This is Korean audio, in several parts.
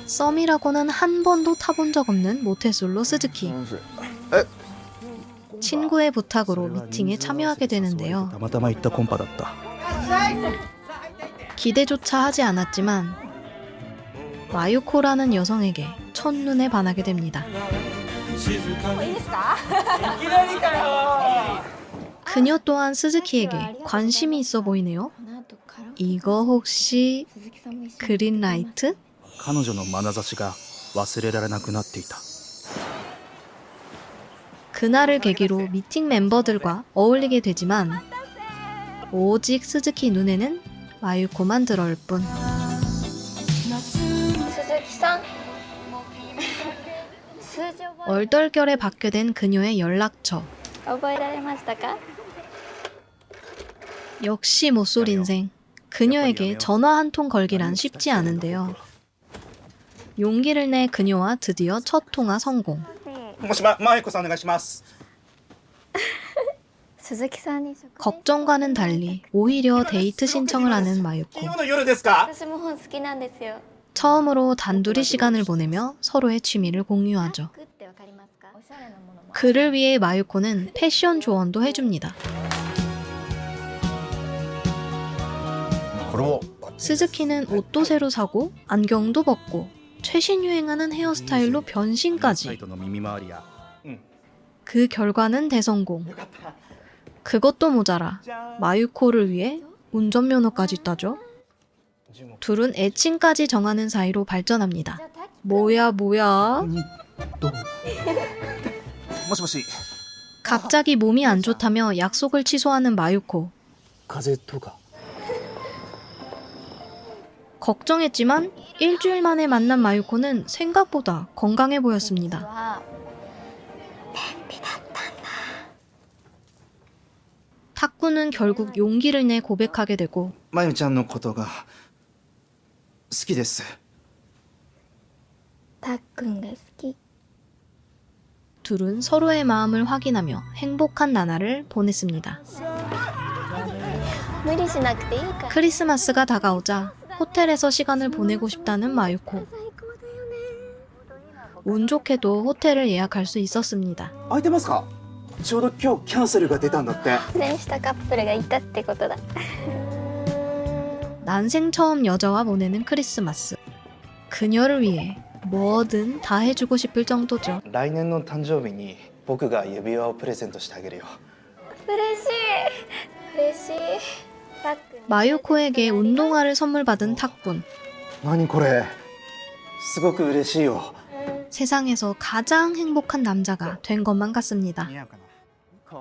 썸이라고는 한 번도 타본 적 없는 모태솔로 스즈키. 친구의 부탁으로 미팅에 참여하게 되는데요. 기대조차 하지 않았지만 마유코라는 여성에게 첫눈에 반하게 됩니다. 그녀 또한 스즈키에게 관심이 있어 보이네요. 이거 혹시 그린라이트? 그날을 계기로 미팅 멤버들과 어울리게 되지만 오직 스즈키 눈에는 마유코만 들어올 뿐. 얼떨결에 받게 된 그녀의 연락처. 역시 모쏠 인생. 그녀에게 전화 한 통 걸기란 쉽지 않은데요. 용기를 내 그녀와 드디어 첫 통화 성공. 걱정과는 달리 오히려 데이트 신청을 하는 마유코. 처음으로 단둘이 시간을 보내며 서로의 취미를 공유하죠. 그를 위해 마유코는 패션 조언도 해줍니다. 스즈키는 옷도 새로 사고 안경도 벗고 최신 유행하는 헤어스타일로 변신까지. 그 결과는 대성공. 그것도 모자라 마유코를 위해 운전면허까지 따죠. 둘은 애칭까지 정하는 사이로 발전합니다. 뭐야? 갑자기 몸이 안 좋다며 약속을 취소하는 마유코. 걱정했지만 일주일 만에 만난 마유코는 생각보다 건강해 보였습니다. 탁구는 결국 용기를 내 고백하게 되고 둘은 서로의 마음을 확인하며 행복한 나날을 보냈습니다. 크리스마스가 다가오자 호텔에서 시간을 보내고 싶다는 마유코. 운 좋게도 호텔을 예약할 수 있었습니다. 난생 처음 여자와 보내는 크리스마스. 그녀를 위해 뭐든 다 해주고 싶을 정도죠. 마유코에게 운동화를 선물 받은 탁군. 세상에서 가장 행복한 남자가 된 것만 같습니다.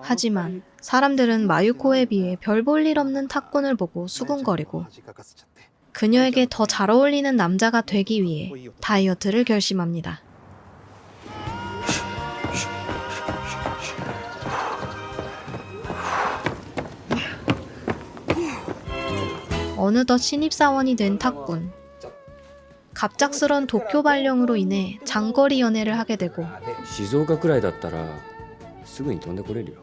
하지만 사람들은 마유코에 비해 별 볼 일 없는 탁군을 보고 수군거리고 그녀에게 더 잘 어울리는 남자가 되기 위해 다이어트를 결심합니다. 어느덧 신입사원이 된 탁군. 갑작스런 도쿄 발령으로 인해 장거리 연애를 하게 되고 시즈오카くらいだったらすぐに飛んでこれるよ.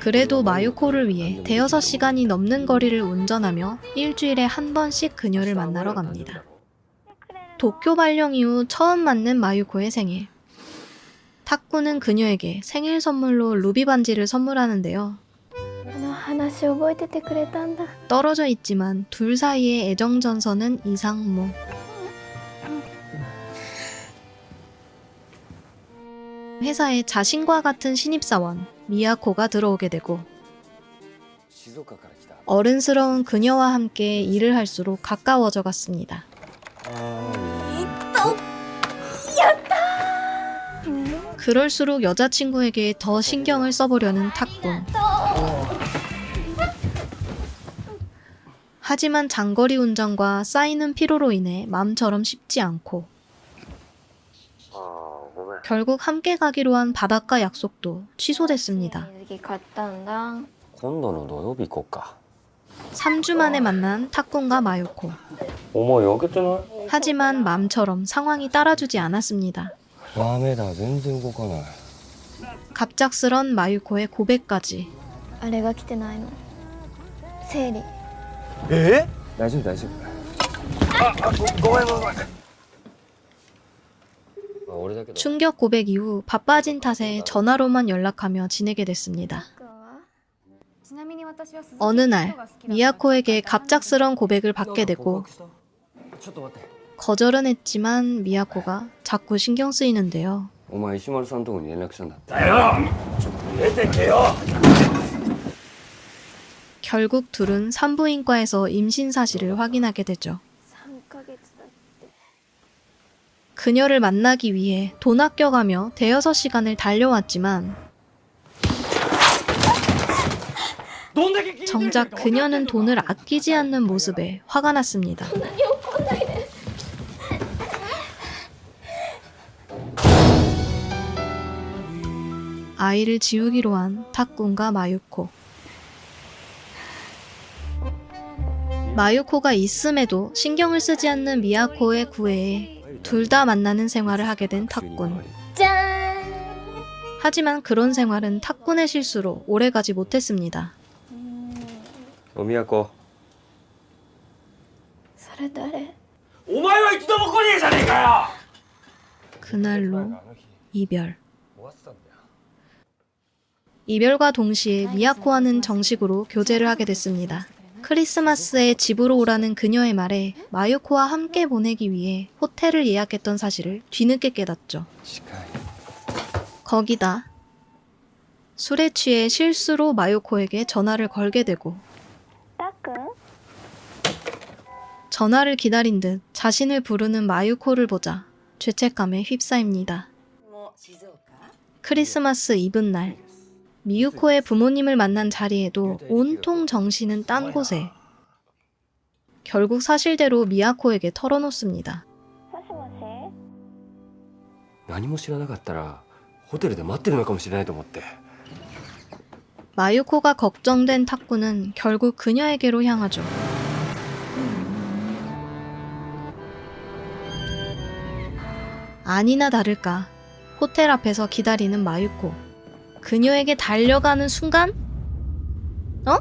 그래도 마유코를 위해 대여섯 시간이 넘는 거리를 운전하며 일주일에 한 번씩 그녀를 만나러 갑니다. 도쿄 발령 이후 처음 맞는 마유코의 생일. 탁구는 그녀에게 생일 선물로 루비 반지를 선물하는데요. 떨어져 있지만 둘 사이의 애정 전선은 이상무. 회사에 자신과 같은 신입사원 미야코가 들어오게 되고 어른스러운 그녀와 함께 일을 할수록 가까워져 갔습니다. 그럴수록 여자친구에게 더 신경을 써보려는 탁군. 하지만 장거리 운전과 쌓이는 피로로 인해 마음처럼 쉽지 않고 결국 함께 가기로 한 바닷가 약속도 취소됐습니다. 3주 만에 만난 탁군과 마유코. 하지만 마음처럼 상황이 따라주지 않았습니다. 갑작스런 마유코의 고백까지. あれが来てないの生理大丈夫大丈夫俺だけど 충격 고백 이후 바빠진 탓에 전화로만 연락하며 지내게 됐습니다. 어느 날 미야코에게 갑작스런 고백을 받게 되고 ちょっと待って 거절은 했지만 미야코가 자꾸 신경 쓰이는데요. お前石丸さんとこに連絡したんだ 결국 둘은 산부인과에서 임신 사실을 확인하게 되죠. 3ヶ月だ 그녀를 만나기 위해 돈 아껴가며 대여섯 시간을 달려왔지만 정작 그녀는 돈을 아끼지 않는 모습에 화가 났습니다. 아이를 지우기로 한 탁군과 마유코. 마유코가 있음에도 신경을 쓰지 않는 미야코의 구애에 둘 다 만나는 생활을 하게 된 탁군. じゃーん 하지만 그런 생활은 탁군의 실수로 오래가지 못했습니다. おみやこそれ誰お前は一度も来ねえじゃねえかよ 그날로 이별. 終わってたんだよ 이별과 동시에 미야코와는 정식으로 교제를 하게 됐습니다. 크리스마스에 집으로 오라는 그녀의 말에 마유코와 함께 보내기 위해 호텔을 예약했던 사실을 뒤늦게 깨닫죠. 近い 거기다 술에 취해 실수로 마유코에게 전화를 걸게 되고 たっくん 전화를 기다린 듯 자신을 부르는 마유코를 보자 죄책감에 휩싸입니다. 크리스마스 이브날 미유코의 부모님을 만난 자리에도 온통 정신은 딴 곳에. 결국 사실대로 미야코에게 털어놓습니다. もしもし何も知らなかったらホテルで待ってるのかもしれないと思って 마유코가 걱정된 탁구는 결국 그녀에게로 향하죠. 아니나 다를까 호텔 앞에서 기다리는 마유코. 그녀에게 달려가는 순간? 어?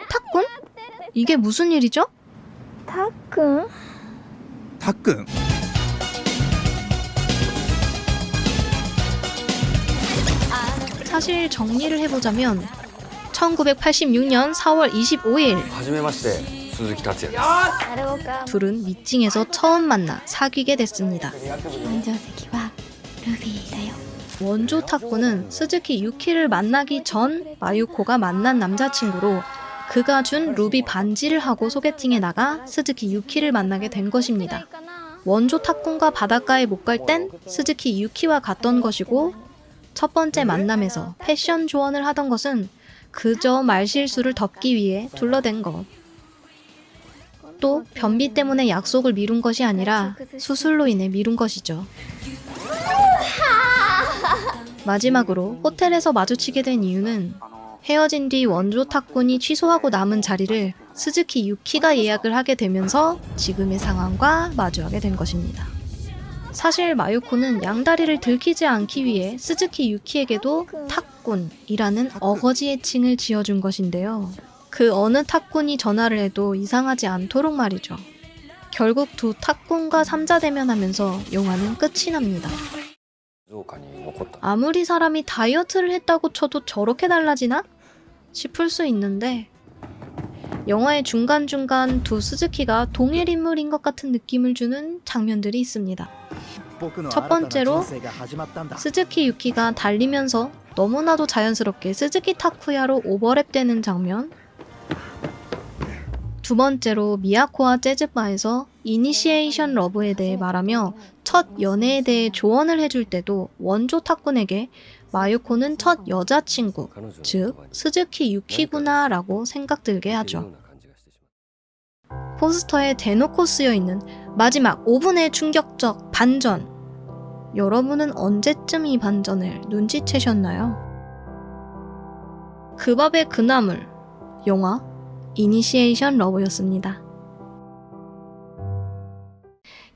탁군? 이게 무슨 일이죠? たっくんたっくん 사실 정리를 해보자면 1986년 4월 25일 はじめまして鈴木達也でなるおか 둘은 미팅에서 처음 만나 사귀게 됐습니다. 誕生石はルビーだよ 원조 탁구는 스즈키 유키를 만나기 전 마유코가 만난 남자친구로 그가 준 루비 반지를 하고 소개팅에 나가 스즈키 유키를 만나게 된 것입니다. 원조 탁군과 바닷가에 못 갈 땐 스즈키 유키와 갔던 것이고 첫 번째 만남에서 패션 조언을 하던 것은 그저 말실수를 덮기 위해 둘러댄 것. 또 변비 때문에 약속을 미룬 것이 아니라 수술로 인해 미룬 것이죠. 마지막으로 호텔에서 마주치게 된 이유는 헤어진 뒤 원조 탁군이 취소하고 남은 자리를 스즈키 유키가 예약을 하게 되면서 지금의 상황과 마주하게 된 것입니다. 사실 마유코는 양다리를 들키지 않기 위해 스즈키 유키에게도 탁군이라는 어거지 애칭을 지어준 것인데요. 그 어느 탁군이 전화를 해도 이상하지 않도록 말이죠. 결국 두 탁군과 삼자대면하면서 영화는 끝이 납니다. 静岡に残った 아무리 사람이 다이어트를 했다고 쳐도 저렇게 달라지나? 싶을 수 있는데 영화의 중간중간 두 스즈키가 동일 인물인 것 같은 느낌을 주는 장면들이 있습니다. 첫 번째로 스즈키 유키가 달리면서 너무나도 자연스럽게 스즈키 타쿠야로 오버랩되는 장면. 두 번째로 미야코와 재즈바에서 이니시에이션 러브에 대해 말하며 첫 연애에 대해 조언을 해줄 때도 원조 탁군에게 마유코는 첫 여자친구, 즉 스즈키 유키구나 라고 생각들게 하죠. 포스터에 대놓고 쓰여있는 마지막 5분의 충격적 반전. 여러분은 언제쯤 이 반전을 눈치채셨나요? 그 밥의 그 나물, 영화 이니시에이션 러브였습니다.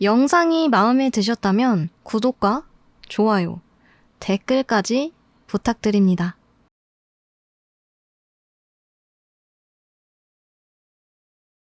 영상이 마음에 드셨다면 구독과 좋아요, 댓글까지 부탁드립니다.